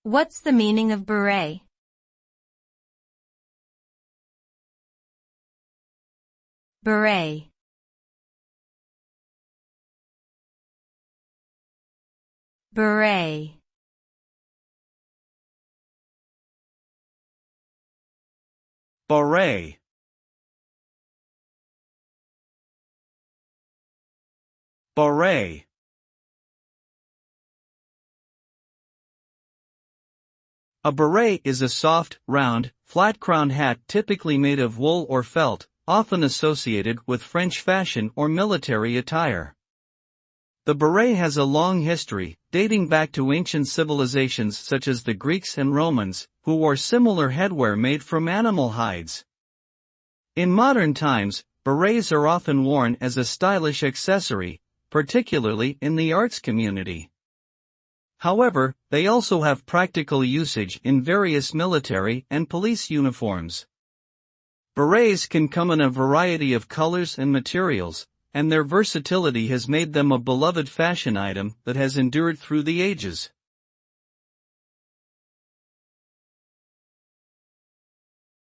What's the meaning of beret? Beret. Beret. Beret. Beret. A beret is a soft, round, flat-crowned hat typically made of wool or felt, often associated with French fashion or military attire. The beret has a long history, dating back to ancient civilizations such as the Greeks and Romans, who wore similar headwear made from animal hides. In modern times, berets are often worn as a stylish accessory, particularly in the arts community. However, they also have practical usage in various military and police uniforms. Berets can come in a variety of colors and materials, and their versatility has made them a beloved fashion item that has endured through the ages.